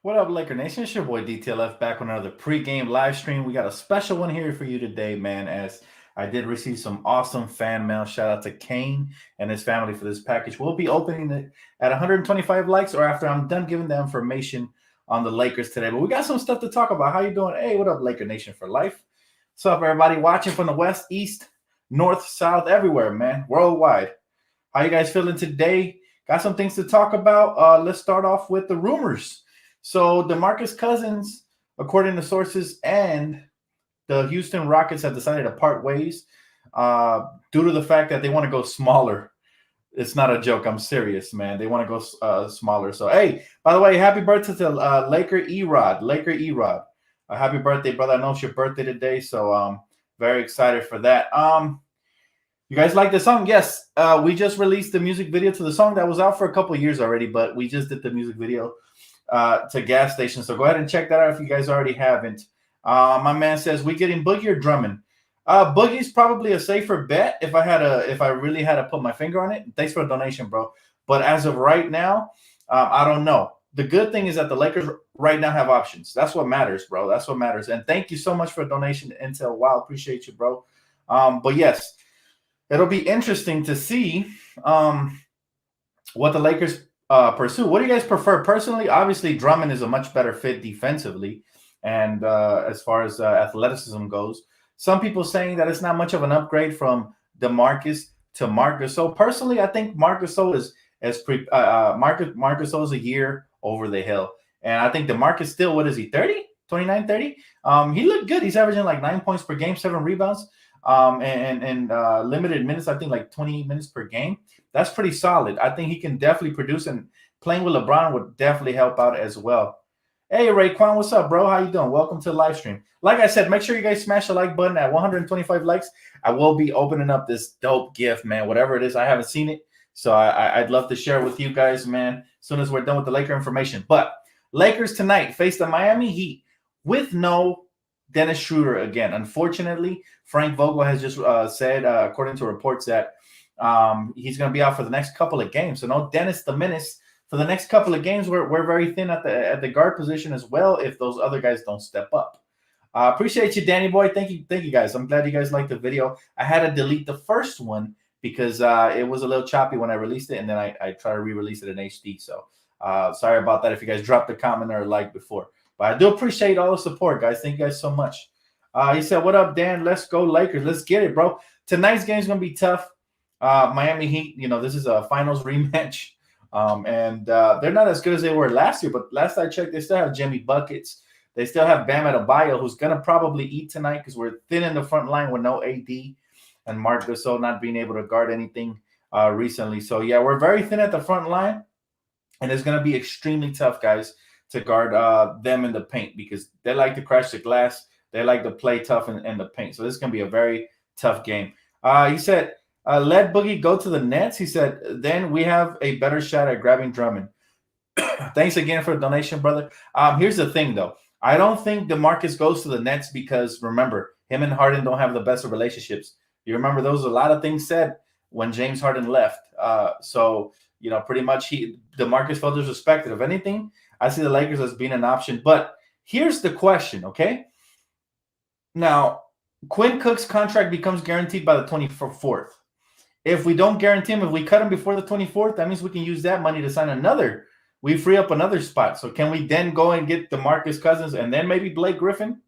What up, Laker Nation? It's your boy DTLF back on another pregame live stream. We got a special one here for you today, man, as I did receive some awesome fan mail. Shout out to Kane and his family for this package. We'll be opening it at 125 likes or after I'm done giving the information on the Lakers today. But we got some stuff to talk about. How you doing? Hey, what up, Laker Nation for life? What's up, everybody watching from the west, east, north, south, everywhere, man, worldwide. How you guys feeling today? Got some things to talk about. Let's start off with the rumors. So DeMarcus Cousins, according to sources, and the Houston Rockets have decided to part ways due to the fact that they want to go smaller. It's not a joke. I'm serious, man. They want to go smaller. So, hey, by the way, happy birthday to Laker E-Rod. Laker E-Rod. Happy birthday, brother. I know it's your birthday today, so very excited for that. You guys like the song? Yes. We just released the music video to the song that was out for a couple of years already, but we just did the music video to Gas Station. So go ahead and check that out if you guys already haven't. My man says, we getting Boogie or Drummond? Boogie's probably a safer bet if I really had to put my finger on it. Thanks for the donation, bro. But as of right now, I don't know. The good thing is that the Lakers right now have options. That's what matters, bro. That's what matters. And thank you so much for the donation to Intel. Wow, appreciate you, bro. But yes, it'll be interesting to see what the Lakers pursue. What do you guys prefer? Personally, obviously, Drummond is a much better fit defensively. And as far as athleticism goes, some people saying that it's not much of an upgrade from DeMarcus to Marc Gasol. Personally, I think Marc Gasol is Marc Gasol is a year over the hill. And I think DeMarcus still, what is he, 30? 29, 30? He looked good. He's averaging like 9 points per game, 7 rebounds. And limited minutes, I think like 20 minutes per game. That's pretty solid. I think he can definitely produce, and playing with LeBron would definitely help out as well. Hey, Raekwon, what's up, bro? How you doing? Welcome to the live stream. Like I said, make sure you guys smash the like button at 125 likes. I will be opening up this dope gift, man, whatever it is. I haven't seen it, so I'd love to share it with you guys, man, as soon as we're done with the Laker information. But Lakers tonight face the Miami Heat with no Dennis Schroeder again. Unfortunately, Frank Vogel has just said, according to reports, that he's going to be out for the next couple of games. So no Dennis the Menace for the next couple of games. We're very thin at the guard position as well if those other guys don't step up. Appreciate you, Danny boy. Thank you guys. I'm glad you guys liked the video. I had to delete the first one because it was a little choppy when I released it, and then I tried to re-release it in HD. So sorry about that if you guys dropped a comment or a like before. But I do appreciate all the support, guys. Thank you guys so much. He said, what up, Dan? Let's go Lakers. Let's get it, bro. Tonight's game is going to be tough. Miami Heat, this is a finals rematch. And they're not as good as they were last year. But last I checked, they still have Jimmy Buckets. They still have Bam Adebayo, who's going to probably eat tonight because we're thin in the front line with no AD. And Marc Gasol not being able to guard anything recently. So, yeah, we're very thin at the front line. And it's going to be extremely tough, guys, to guard them in the paint because they like to crash the glass. They like to play tough in the paint. So this is going to be a very tough game. He said, let Boogie go to the Nets. He said, then we have a better shot at grabbing Drummond. Thanks again for the donation, brother. Here's the thing, though. I don't think DeMarcus goes to the Nets because, remember, him and Harden don't have the best of relationships. You remember there was a lot of things said when James Harden left. So, pretty much DeMarcus felt disrespected. If anything, I see the Lakers as being an option. But here's the question, okay? Now, Quinn Cook's contract becomes guaranteed by the 24th. If we don't guarantee him, if we cut him before the 24th, that means we can use that money to sign another. We free up another spot. So can we then go and get DeMarcus Cousins and then maybe Blake Griffin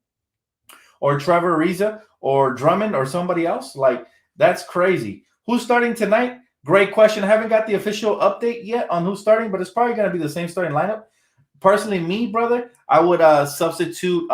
or Trevor Ariza or Drummond or somebody else? Like, that's crazy. Who's starting tonight? Great question. I haven't got the official update yet on who's starting, but it's probably going to be the same starting lineup. Personally, me, brother, I would substitute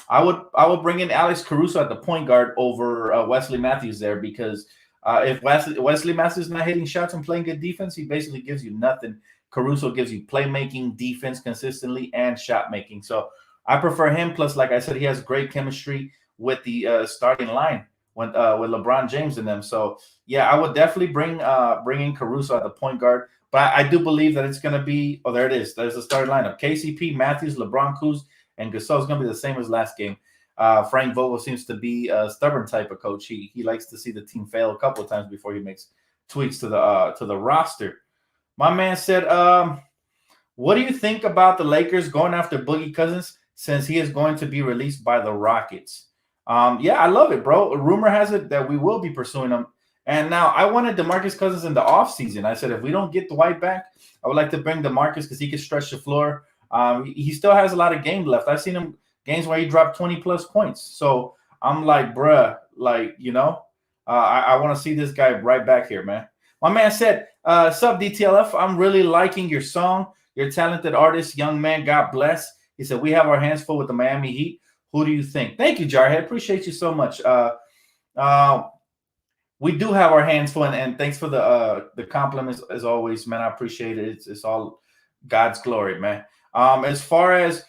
I would bring in Alex Caruso at the point guard over Wesley Matthews there because if Wesley Matthews is not hitting shots and playing good defense, he basically gives you nothing. Caruso gives you playmaking, defense consistently, and shot making. So I prefer him. Plus, like I said, he has great chemistry with the starting line with LeBron James in them. So yeah, I would definitely bring in Caruso at the point guard. But I do believe that it's going to be. Oh, there it is. There's the starting lineup: KCP, Matthews, LeBron, Kuz, and Gasol is going to be the same as last game. Frank Vogel seems to be a stubborn type of coach. He likes to see the team fail a couple of times before he makes tweaks to the roster. My man said, What do you think about the Lakers going after Boogie Cousins since he is going to be released by the Rockets? Yeah, I love it, bro. A rumor has it that we will be pursuing him. And now I wanted DeMarcus Cousins in the offseason. I said, if we don't get Dwight back, I would like to bring DeMarcus because he can stretch the floor. He still has a lot of game left. I've seen him games where he dropped 20 plus points. So I'm like, bruh, like, I want to see this guy right back here, man. My man said, sub DTLF, I'm really liking your song. You're a talented artist, young man. God bless. He said, we have our hands full with the Miami Heat. Who do you think? Thank you, Jarhead. Appreciate you so much. We do have our hands full, and thanks for the compliments as always, man. I appreciate it. It's all God's glory, man. As far as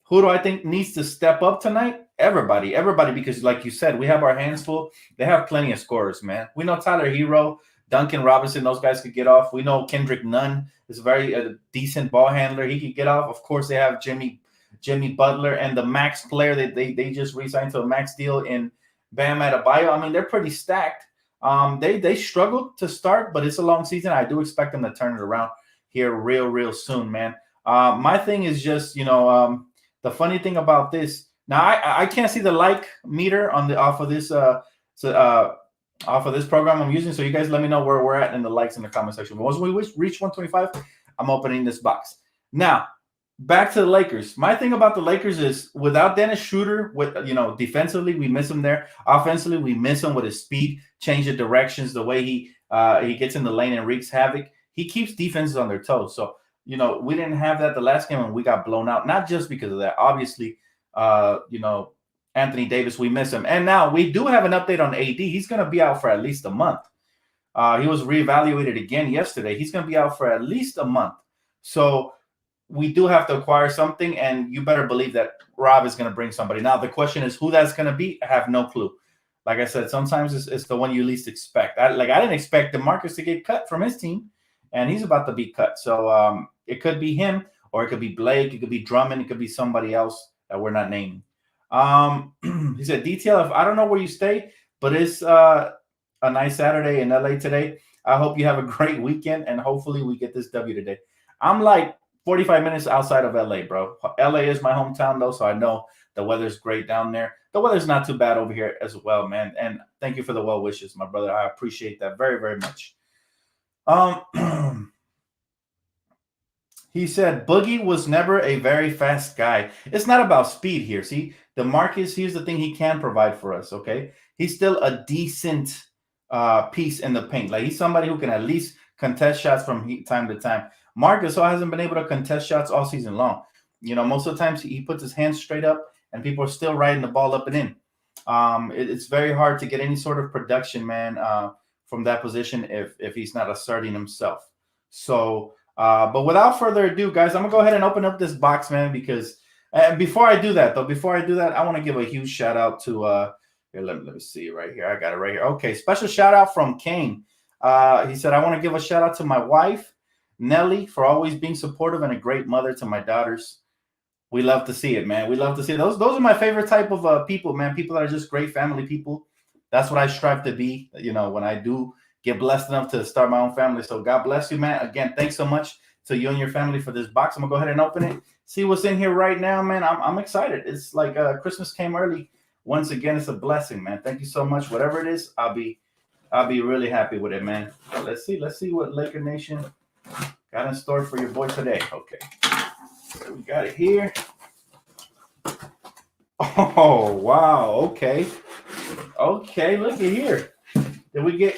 who do I think needs to step up tonight? Everybody, because like you said, we have our hands full. They have plenty of scorers, man. We know Tyler Hero, Duncan Robinson, those guys could get off. We know Kendrick Nunn is a decent ball handler. He could get off. Of course, they have Jimmy Butler and the max player that they just re-signed to a max deal in Bam Adebayo. I mean, they're pretty stacked. They struggled to start, but it's a long season. I do expect them to turn it around here real soon, man. My thing is just, the funny thing about this, now I can't see the like meter off of this program I'm using. So you guys let me know where we're at in the likes in the comment section. But once we reach 125, I'm opening this box. Now, back to the Lakers. My thing about the Lakers is without Dennis Schroeder, defensively, we miss him there. Offensively, we miss him with his speed, change of directions, the way he gets in the lane and wreaks havoc. He keeps defenses on their toes. So, we didn't have that the last game when we got blown out, not just because of that. Obviously, Anthony Davis, we miss him. And now we do have an update on AD. He's going to be out for at least a month. He was reevaluated again yesterday. He's going to be out for at least a month. So we do have to acquire something, and you better believe that Rob is going to bring somebody. Now, the question is who that's going to be. I have no clue. Like I said, sometimes it's the one you least expect. I didn't expect DeMarcus to get cut from his team, and he's about to be cut. So it could be him, or it could be Blake. It could be Drummond. It could be somebody else that we're not naming. He said, DTL, I don't know where you stay, but it's a nice Saturday in LA today. I hope you have a great weekend, and hopefully we get this W today. I'm like 45 minutes outside of LA, bro. LA is my hometown, though, so I know the weather's great down there. The weather's not too bad over here as well, man. And thank you for the well wishes, my brother. I appreciate that very, very much. He said, Boogie was never a very fast guy. It's not about speed here. See, DeMarcus, here's the thing he can provide for us, okay? He's still a decent piece in the paint. Like, he's somebody who can at least contest shots from time to time. Marcus hasn't been able to contest shots all season long. Most of the times he puts his hands straight up, and people are still riding the ball up and in. It's very hard to get any sort of production, man, from that position if he's not asserting himself. So, but without further ado, guys, I'm going to go ahead and open up this box, man, because before I do that, I want to give a huge shout out to here, let me see right here. I got it right here. Okay, special shout out from Kane. He said, I want to give a shout out to my wife, Nelly, for always being supportive and a great mother to my daughters. We love to see it, man. We love to see it. Those are my favorite type of people, man. People that are just great family people. That's what I strive to be, when I do get blessed enough to start my own family. So God bless you, man. Again, thanks so much to you and your family for this box. I'm going to go ahead and open it. See what's in here right now, man. I'm excited. It's like Christmas came early. Once again, it's a blessing, man. Thank you so much. Whatever it is, I'll be really happy with it, man. Let's see what Laker Nation got in store for your boy today. Okay. So we got it here. Oh, wow. Okay. Okay, look at here. Did we get...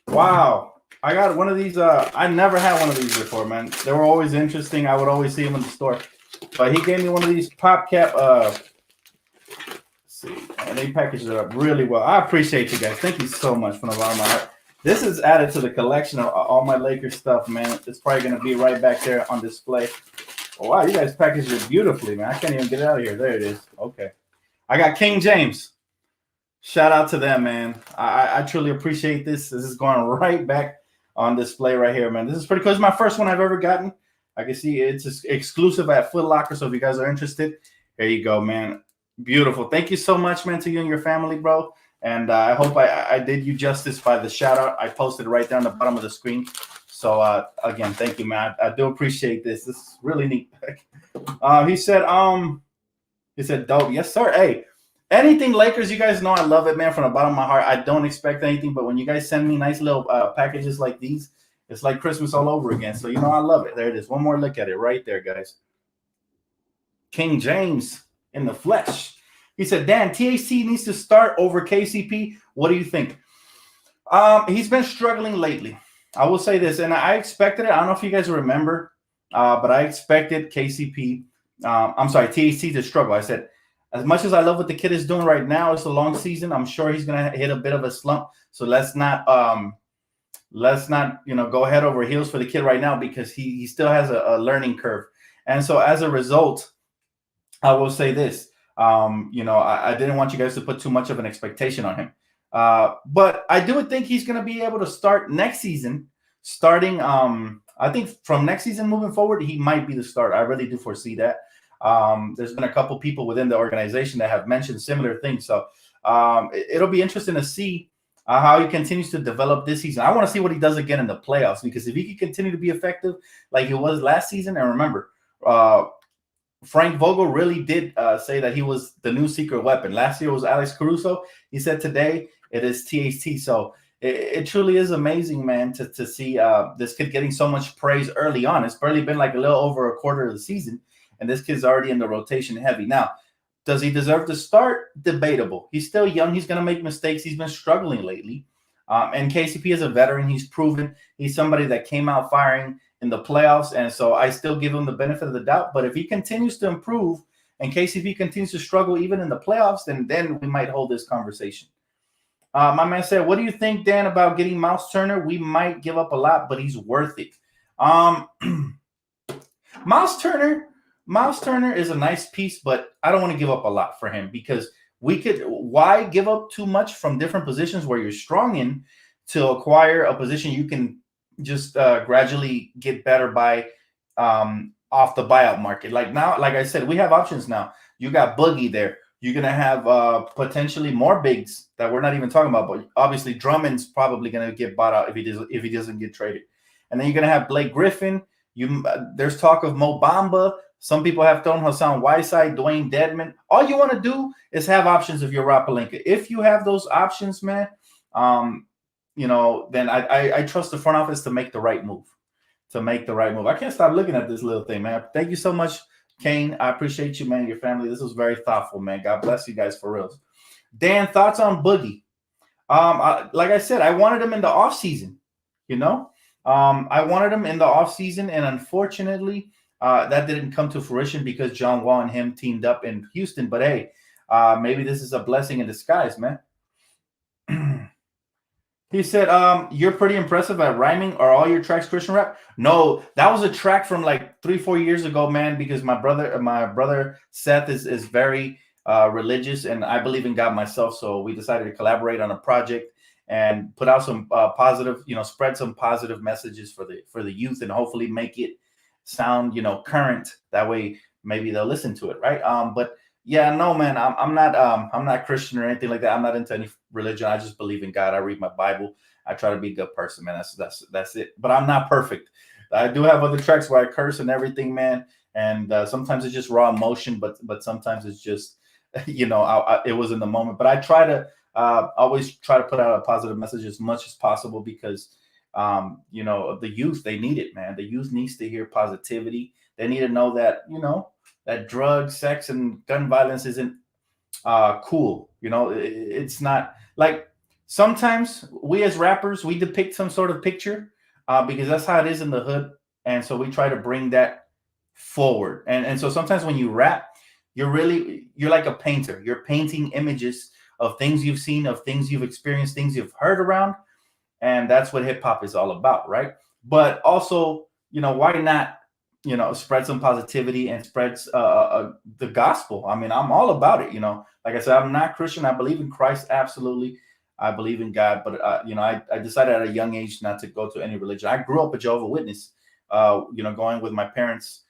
Wow. I got one of these. I never had one of these before, man. They were always interesting. I would always see them in the store. But he gave me one of these pop cap. Let's see. And they packaged it up really well. I appreciate you guys. Thank you so much from the bottom of my heart. This is added to the collection of all my Lakers stuff, man. It's probably going to be right back there on display. Oh, wow, you guys packaged it beautifully, man. I can't even get it out of here. There it is. Okay. I got King James. Shout out to them, man. I truly appreciate this. This is going right back on display right here, man. This is pretty cool. It's my first one I've ever gotten. I can see it's exclusive at Foot Locker, so if you guys are interested, there you go, man. Beautiful. Thank you so much, man, to you and your family, bro. And I hope I did you justice by the shout out. I posted it right there on the bottom of the screen. So again, thank you, man. I do appreciate this. This is really neat. He said, dope. Yes, sir. Hey, anything Lakers, you guys know I love it, man, from the bottom of my heart. I don't expect anything, but when you guys send me nice little packages like these, it's like Christmas all over again. So, you know, I love it. There it is. One more look at it right there, guys. King James in the flesh. He said, Dan, TAC needs to start over KCP. What do you think? He's been struggling lately. I will say this, and I expected it. I don't know if you guys remember, but I expected KCP, TAC to struggle. I said, as much as I love what the kid is doing right now, it's a long season. I'm sure he's going to hit a bit of a slump. So let's not go head over heels for the kid right now, because he still has a learning curve. And so as a result, I will say this, I didn't want you guys to put too much of an expectation on him. But I do think he's going to be able to start next season. I think from next season moving forward, he might be the starter. I really do foresee that. There's been a couple people within the organization that have mentioned similar things. So it'll be interesting to see how he continues to develop this season. I want to see what he does again in the playoffs, because if he can continue to be effective like he was last season, and remember, Frank Vogel really did say that he was the new secret weapon. Last year was Alex Caruso. He said today it is THT. So it truly is amazing, man, to see this kid getting so much praise early on. It's barely been like a little over a quarter of the season, and this kid's already in the rotation heavy. Now, does he deserve to start? Debatable. He's still young. He's going to make mistakes. He's been struggling lately. And KCP is a veteran. He's proven he's somebody that came out firing in the playoffs. And so I still give him the benefit of the doubt. But if he continues to improve and KCP continues to struggle even in the playoffs, then we might hold this conversation. My man said, what do you think, Dan, about getting Miles Turner? We might give up a lot, but he's worth it. Miles Turner is a nice piece, but I don't want to give up a lot for him, because why give up too much from different positions where you're strong in to acquire a position you can just gradually get better by off the buyout market. Like now, like I said, we have options now. You got Boogie there. You're going to have potentially more bigs that we're not even talking about, but obviously Drummond's probably going to get bought out if he doesn't get traded. And then you're going to have Blake Griffin. There's talk of Mo Bamba. Some people have thrown Hassan Whiteside, Dwayne Dedman. All you want to do is have options if you're Rob Pelinka. If you have those options, man, then I trust the front office to make the right move. I can't stop looking at this little thing, man. Thank you so much, Kane. I appreciate you, man, your family. This was very thoughtful, man. God bless you guys for real. Dan, thoughts on Boogie? Like I said, I wanted him in the offseason, I wanted him in the offseason, and unfortunately, that didn't come to fruition because John Wall and him teamed up in Houston. But hey, maybe this is a blessing in disguise, man. He said, you're pretty impressive at rhyming. Are all your tracks Christian rap? No, that was a track from like 3-4 years ago, man, because my brother Seth is very religious, and I believe in God myself. So we decided to collaborate on a project and put out some positive, spread some positive messages for the youth, and hopefully make it sound, current. That way maybe they'll listen to it, right? But yeah, no, man, I'm not Christian or anything like that. I'm not into any religion. I just believe in God. I read my Bible. I try to be a good person, man. That's it. But I'm not perfect. I do have other tracks where I curse and everything, man. And sometimes it's just raw emotion, but sometimes it's just, it was in the moment. But I try to always try to put out a positive message as much as possible, because the youth, they need it, man. The youth needs to hear positivity. They need to know that, that drugs, sex, and gun violence isn't cool. It's not like, sometimes we as rappers, we depict some sort of picture because that's how it is in the hood. And so we try to bring that forward. And so sometimes when you rap, you're like a painter. You're painting images of things you've seen, of things you've experienced, things you've heard around. And that's what hip hop is all about, right? But also, why not, spread some positivity and spreads the gospel. I mean, I'm all about it. Like I said, I'm not Christian. I believe in Christ. Absolutely. I believe in God. But, I decided at a young age not to go to any religion. I grew up a Jehovah's Witness, going with my parents,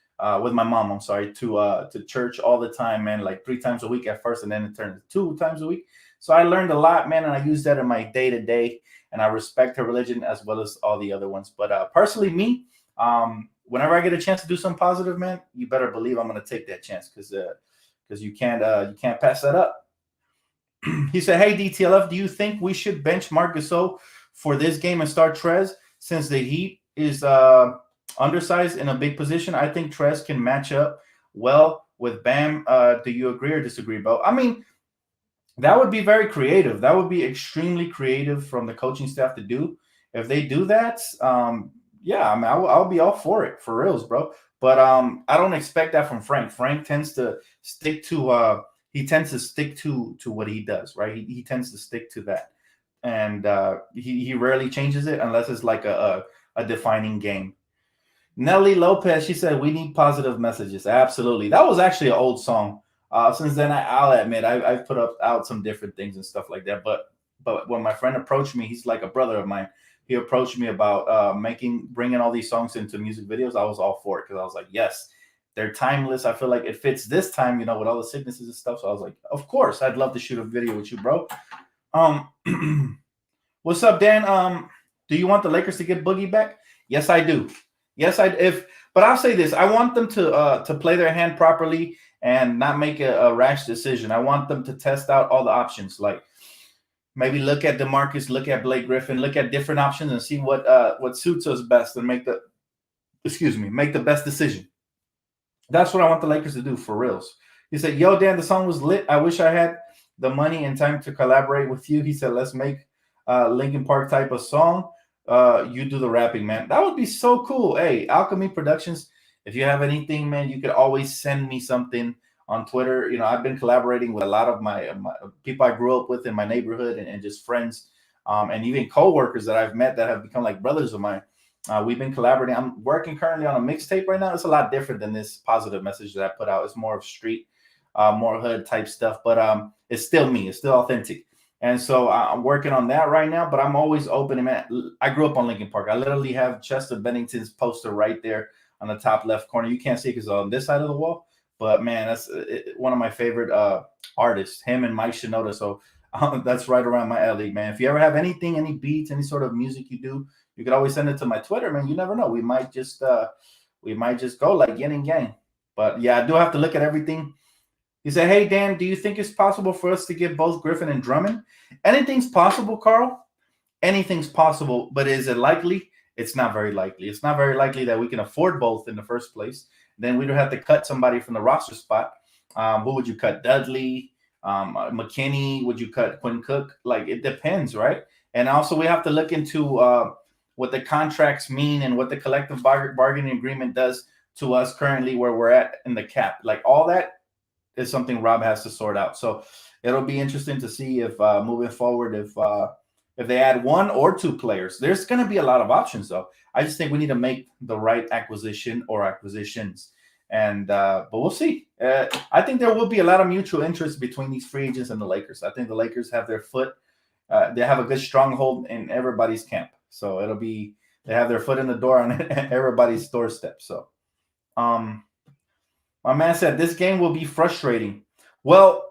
with my mom, to church all the time, man, like 3 times a week at first, and then it turned to 2 times a week. So I learned a lot, man, and I use that in my day to day. And I respect her religion as well as all the other ones. But personally, me, whenever I get a chance to do something positive, man, you better believe I'm gonna take that chance because you can't pass that up. He said, "Hey DTLF, do you think we should bench Marc Gasol for this game and start Trez since the Heat is undersized in a big position? I think Trez can match up well with Bam. Do you agree or disagree, Bo? I mean, that would be very creative. That would be extremely creative from the coaching staff to do. If they do that, yeah, I mean, I'll be all for it, for reals, bro. But I don't expect that from Frank. Frank tends to stick to what he does, right? He tends to stick to that, and he rarely changes it unless it's like a defining game. Nelly Lopez, she said, we need positive messages. Absolutely. That was actually an old song. Since then, I'll admit, I've put out some different things and stuff like that. But when my friend approached me, he's like a brother of mine. He approached me about bringing all these songs into music videos. I was all for it because I was like, yes, they're timeless. I feel like it fits this time, with all the sicknesses and stuff. So I was like, of course, I'd love to shoot a video with you, bro. What's up, Dan? Do you want the Lakers to get Boogie back? Yes, I do. Yes, but I'll say this: I want them to play their hand properly and not make a rash decision. I want them to test out all the options, like maybe look at DeMarcus, look at Blake Griffin, look at different options and see what suits us best and make the best decision. That's what I want the Lakers to do, for reals. He said, "Yo, Dan, the song was lit. I wish I had the money and time to collaborate with you." He said, "Let's make Linkin Park type of song. You do the rapping, man." That would be so cool. Hey, Alchemy Productions, if you have anything, man, you could always send me something on Twitter. I've been collaborating with a lot of my people I grew up with in my neighborhood and just friends, and even coworkers that I've met that have become like brothers of mine. We've been collaborating. I'm working currently on a mixtape right now. It's a lot different than this positive message that I put out. It's more of street, more hood type stuff, but it's still me. It's still authentic. And so I'm working on that right now, but I'm always open. Man, I grew up on Linkin Park. I literally have Chester Bennington's poster right there on the top left corner. You can't see it because on this side of the wall, but man, that's one of my favorite artists, him and Mike Shinoda. So that's right around my alley, man. If you ever have anything, any beats, any sort of music you do, you could always send it to my Twitter, man. You never know. We might just go like yin and yang. But yeah, I do have to look at everything. He said, "Hey, Dan, do you think it's possible for us to get both Griffin and Drummond?" Anything's possible, Carl. Anything's possible, but is it likely? It's not very likely. It's not very likely that we can afford both in the first place. Then we'd have to cut somebody from the roster spot. Who would you cut? Dudley, McKinney? Would you cut Quinn Cook? Like, it depends, right? And also we have to look into what the contracts mean and what the collective bargaining agreement does to us currently where we're at in the cap. Like, all that is something Rob has to sort out. So it'll be interesting to see if moving forward, if they add one or two players. There's going to be a lot of options, though. I just think we need to make the right acquisition or acquisitions, and but we'll see. I think there will be a lot of mutual interest between these free agents and the Lakers. I think the Lakers have their foot. They have a good stronghold in everybody's camp. So they have their foot in the door on everybody's doorstep. So, my man said this game will be frustrating. Well,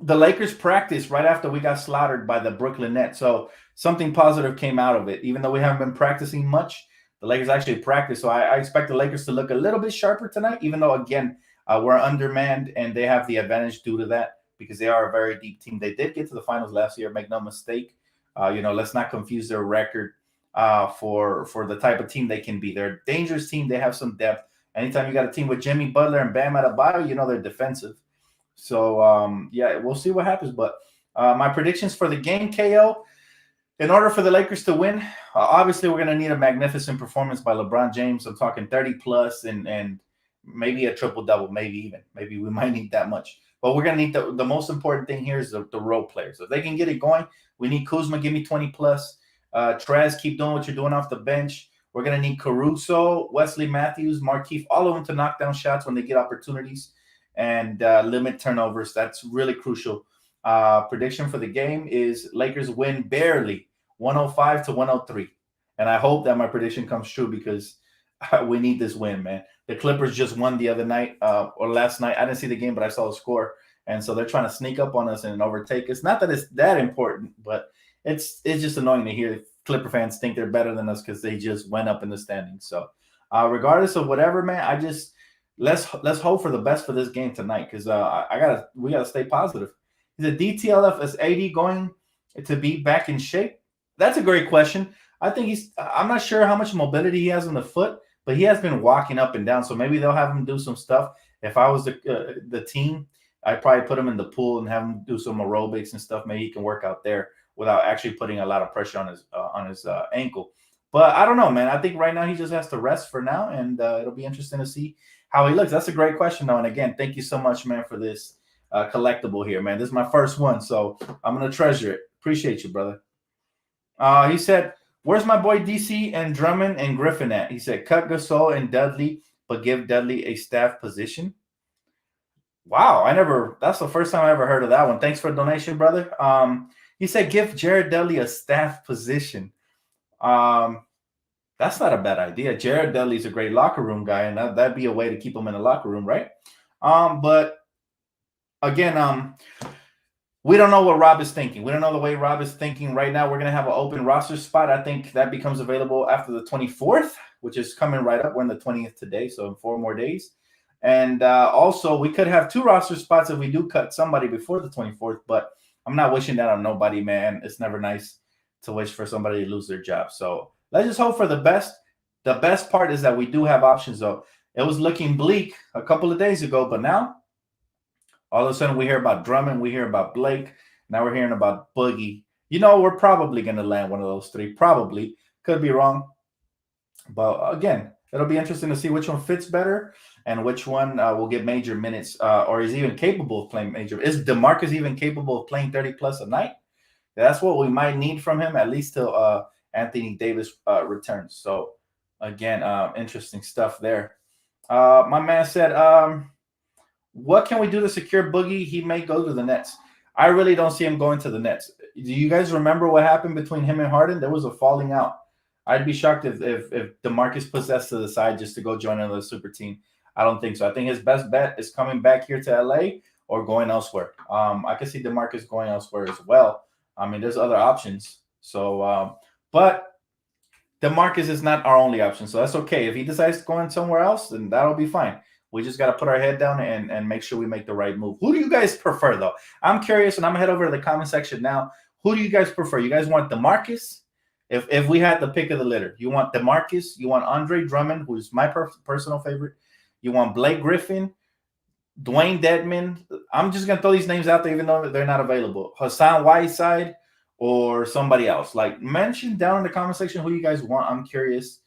the Lakers practiced right after we got slaughtered by the Brooklyn Nets. So something positive came out of it. Even though we haven't been practicing much, the Lakers actually practiced. So I expect the Lakers to look a little bit sharper tonight, even though, again, we're undermanned and they have the advantage due to that because they are a very deep team. They did get to the finals last year, make no mistake. Let's not confuse their record for the type of team they can be. They're a dangerous team. They have some depth. Anytime you got a team with Jimmy Butler and Bam Adebayo, they're defensive. So, yeah, we'll see what happens. But my predictions for the game, KO, in order for the Lakers to win, obviously we're going to need a magnificent performance by LeBron James. I'm talking 30-plus and maybe a triple-double, maybe we might need that much. But we're going to need the most important thing here is the role players. If they can get it going, we need Kuzma, give me 20-plus. Trez, keep doing what you're doing off the bench. We're going to need Caruso, Wesley Matthews, Markieff, all of them to knock down shots when they get opportunities and limit turnovers. That's really crucial. Prediction for the game is Lakers win barely, 105-103. And I hope that my prediction comes true because we need this win, man. The Clippers just won the other night or last night. I didn't see the game, but I saw the score. and so they're trying to sneak up on us and overtake us. Not that it's that important, but it's just annoying to hear Clipper fans think they're better than us because they just went up in the standings. So, regardless of whatever, man, I just let's hope for the best for this game tonight because we gotta stay positive. Is the DTLF is AD going to be back in shape? That's a great question. I think I'm not sure how much mobility he has on the foot, but he has been walking up and down. So maybe they'll have him do some stuff. If I was the team, I'd probably put him in the pool and have him do some aerobics and stuff. Maybe he can work out there without actually putting a lot of pressure on his ankle. But I don't know, man. I think right now he just has to rest for now, and it'll be interesting to see how he looks. That's a great question, though. And again, thank you so much, man, for this collectible here, man. This is my first one, so I'm gonna treasure it. Appreciate you, brother. He said, "Where's my boy DC and Drummond and Griffin at?" He said, "Cut Gasol and Dudley, but give Dudley a staff position." Wow, that's the first time I ever heard of that one. Thanks for the donation, brother. He said, "Give Jared Dudley a staff position." That's not a bad idea. Jared Dudley's a great locker room guy, and that'd be a way to keep him in the locker room, right? But again, we don't know what Rob is thinking. We don't know the way Rob is thinking right now. We're going to have an open roster spot. I think that becomes available after the 24th, which is coming right up. We're in the 20th today, so in 4 more days. And also, we could have 2 roster spots if we do cut somebody before the 24th, but I'm not wishing that on nobody, man. It's never nice to wish for somebody to lose their job. So let's just hope for the best. The best part is that we do have options, though. It was looking bleak a couple of days ago, but now all of a sudden we hear about Drummond, we hear about Blake. Now we're hearing about Boogie. We're probably going to land one of those 3. Probably. Could be wrong. But again, it'll be interesting to see which one fits better and which one will get major minutes or is even capable of playing major. Is DeMarcus even capable of playing 30-plus a night? That's what we might need from him, at least till Anthony Davis returns. So, again, interesting stuff there. My man said, what can we do to secure Boogie? He may go to the Nets. I really don't see him going to the Nets. Do you guys remember what happened between him and Harden? There was a falling out. I'd be shocked if DeMarcus puts that to the side just to go join another super team. I don't think so. I think his best bet is coming back here to LA or going elsewhere. I can see DeMarcus going elsewhere as well. I mean, there's other options. So, but DeMarcus is not our only option. So that's okay. If he decides to go in somewhere else, then that'll be fine. We just got to put our head down and make sure we make the right move. Who do you guys prefer, though? I'm curious, and I'm going to head over to the comment section now. Who do you guys prefer? You guys want DeMarcus? If we had the pick of the litter, you want DeMarcus, you want Andre Drummond, who's my personal favorite. You want Blake Griffin, Dwayne Dedman. I'm just going to throw these names out there even though they're not available. Hassan Whiteside or somebody else. Like, mention down in the comment section who you guys want. I'm curious.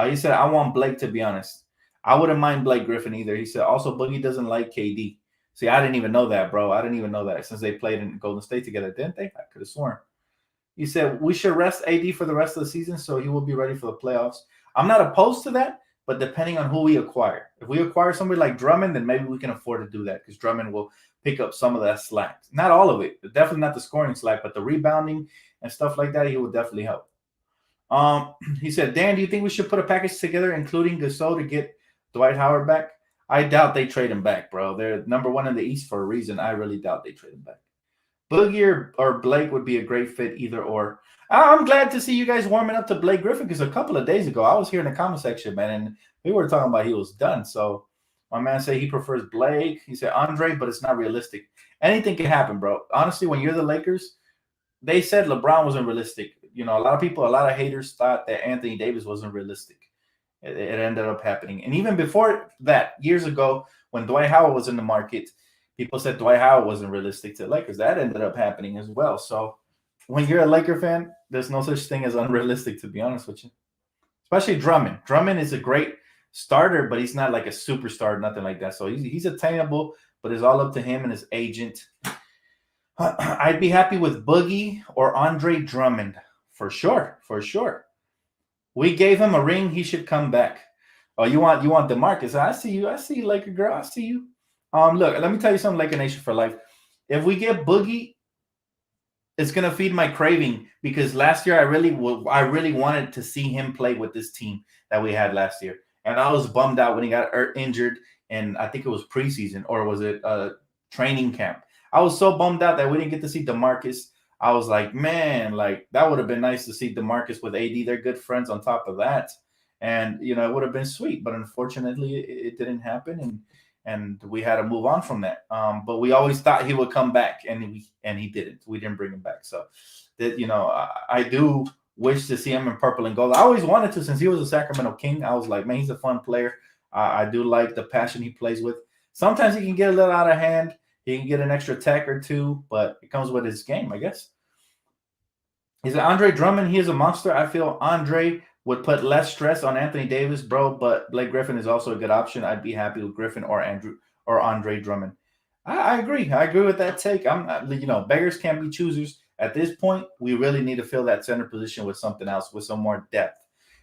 He said, I want Blake, to be honest. I wouldn't mind Blake Griffin either. He said, also, Boogie doesn't like KD. See, I didn't even know that, bro. I didn't even know that since they played in Golden State together, didn't they? I could have sworn. He said, we should rest AD for the rest of the season so he will be ready for the playoffs. I'm not opposed to that, but depending on who we acquire. If we acquire somebody like Drummond, then maybe we can afford to do that because Drummond will pick up some of that slack. Not all of it. Definitely not the scoring slack, but the rebounding and stuff like that, he will definitely help. He said, Dan, do you think we should put a package together, including Gasol, to get Dwight Howard back? I doubt they trade him back, bro. They're number 1 in the East for a reason. I really doubt they trade him back. Boogie or Blake would be a great fit either or. I'm glad to see you guys warming up to Blake Griffin because a couple of days ago, I was here in the comment section, man, and we were talking about he was done. So my man said he prefers Blake. He said Andre, but it's not realistic. Anything can happen, bro. Honestly, when you're the Lakers, they said LeBron wasn't realistic. A lot of haters thought that Anthony Davis wasn't realistic. It ended up happening. And even before that, years ago, when Dwight Howard was in the market, people said Dwight Howard wasn't realistic to the Lakers. That ended up happening as well. So when you're a Laker fan, there's no such thing as unrealistic, to be honest with you. Especially Drummond. Drummond is a great starter, but he's not like a superstar, nothing like that. So he's attainable, but it's all up to him and his agent. I'd be happy with Boogie or Andre Drummond for sure. For sure. We gave him a ring. He should come back. Oh, you want DeMarcus? I see you. I see you, Laker girl. I see you. Look, let me tell you something, Laker Nation for life. If we get Boogie, it's gonna feed my craving because last year I really wanted to see him play with this team that we had last year, and I was bummed out when he got injured. And I think it was preseason, or was it training camp. I was so bummed out that we didn't get to see DeMarcus. I was like, man, like that would have been nice to see DeMarcus with AD. They're good friends on top of that. And it would have been sweet, but unfortunately it didn't happen, and we had to move on from that. But we always thought he would come back, and he didn't. We didn't bring him back. So that I do wish to see him in purple and gold. I always wanted to, since he was a Sacramento King. I was like, man, he's a fun player. I do like the passion he plays with. Sometimes he can get a little out of hand. He can get an extra tech or two, but it comes with his game, I guess. Is it Andre Drummond? He is a monster. I feel Andre would put less stress on Anthony Davis, bro, but Blake Griffin is also a good option. I'd be happy with Griffin or Andre Drummond. I agree. I agree with that take. I'm not, beggars can't be choosers. At this point, we really need to fill that center position with something else, with some more depth.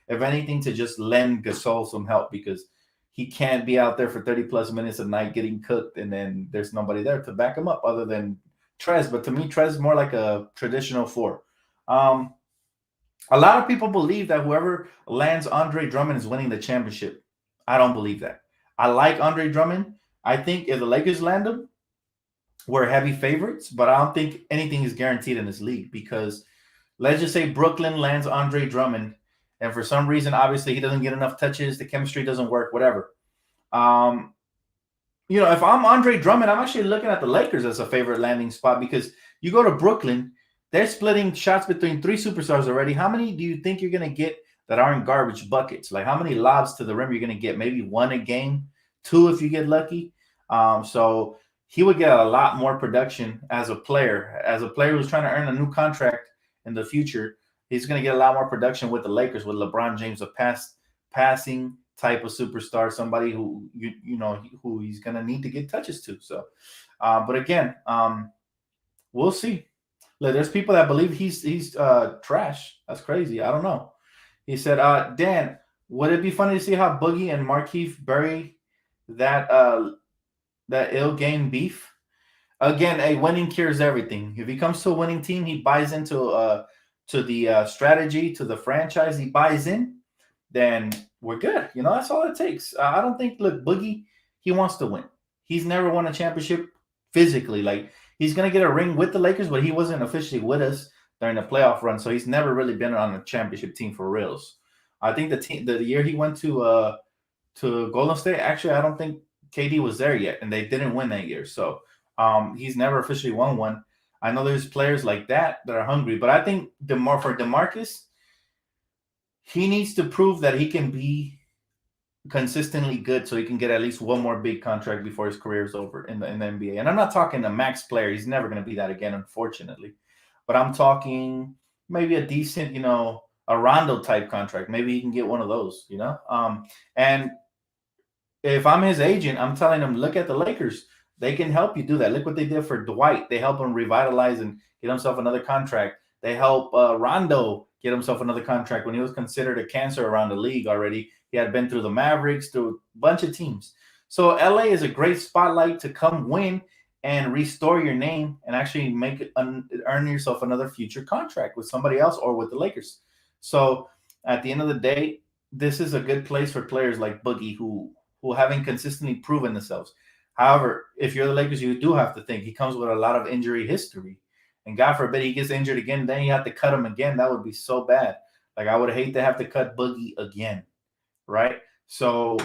If anything, to just lend Gasol some help, because he can't be out there for 30-plus minutes a night getting cooked, and then there's nobody there to back him up other than Trez. But to me, Trez is more like a traditional four. A lot of people believe that whoever lands Andre Drummond is winning the championship. I don't believe that. I like Andre Drummond. I think if the Lakers land him, we're heavy favorites, but I don't think anything is guaranteed in this league, because let's just say Brooklyn lands Andre Drummond, and for some reason, obviously, he doesn't get enough touches, the chemistry doesn't work, whatever. If I'm Andre Drummond, I'm actually looking at the Lakers as a favorite landing spot, because you go to Brooklyn, they're splitting shots between three superstars already. How many do you think you're going to get that aren't garbage buckets? Like, how many lobs to the rim you're going to get? Maybe one a game, two if you get lucky. So he would get a lot more production as a player. As a player who's trying to earn a new contract in the future, he's going to get a lot more production with the Lakers, with LeBron James, a passing type of superstar, somebody who who he's going to need to get touches to. So, but again, we'll see. Look, there's people that believe he's trash. That's crazy. I don't know. He said, Dan, would it be funny to see how Boogie and Markieff bury that ill game beef? Again, a winning cures everything. If he comes to a winning team, he buys into the strategy, to the franchise. He buys in, then we're good. That's all it takes. I don't think. Look, Boogie, he wants to win. He's never won a championship physically. Like, he's going to get a ring with the Lakers, but he wasn't officially with us during the playoff run, so he's never really been on a championship team for reals. I think the year he went to Golden State, actually, I don't think KD was there yet, and they didn't win that year. So he's never officially won one. I know there's players like that are hungry, but I think for DeMarcus, he needs to prove that he can be consistently good, so he can get at least one more big contract before his career is over in the NBA. And I'm not talking a max player. He's never going to be that again, unfortunately. But I'm talking maybe a decent, a Rondo type contract. Maybe he can get one of those, And if I'm his agent, I'm telling him, look at the Lakers. They can help you do that. Look what they did for Dwight. They help him revitalize and get himself another contract. They help Rondo get himself another contract when he was considered a cancer around the league already. He had been through the Mavericks, through a bunch of teams. So LA is a great spotlight to come win and restore your name and actually earn yourself another future contract with somebody else or with the Lakers. So at the end of the day, this is a good place for players like Boogie who haven't consistently proven themselves. However, if you're the Lakers, you do have to think he comes with a lot of injury history. And God forbid he gets injured again, then you have to cut him again. That would be so bad. Like, I would hate to have to cut Boogie again. Right? So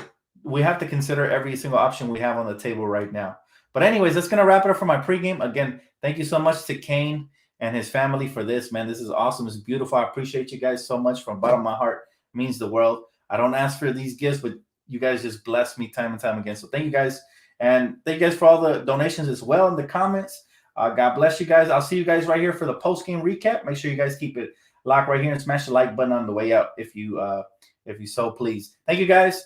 we have to consider every single option we have on the table right now. But anyways, that's going to wrap it up for my pregame. Again, thank you so much to Kane and his family for this, man. This is awesome. It's beautiful. I appreciate you guys so much from the bottom of my heart. It means the world. I don't ask for these gifts, but you guys just bless me time and time again. So thank you guys. And thank you guys for all the donations as well in the comments. God bless you guys. I'll see you guys right here for the post-game recap. Make sure you guys keep it locked right here and smash the like button on the way out if you so please. Thank you, guys.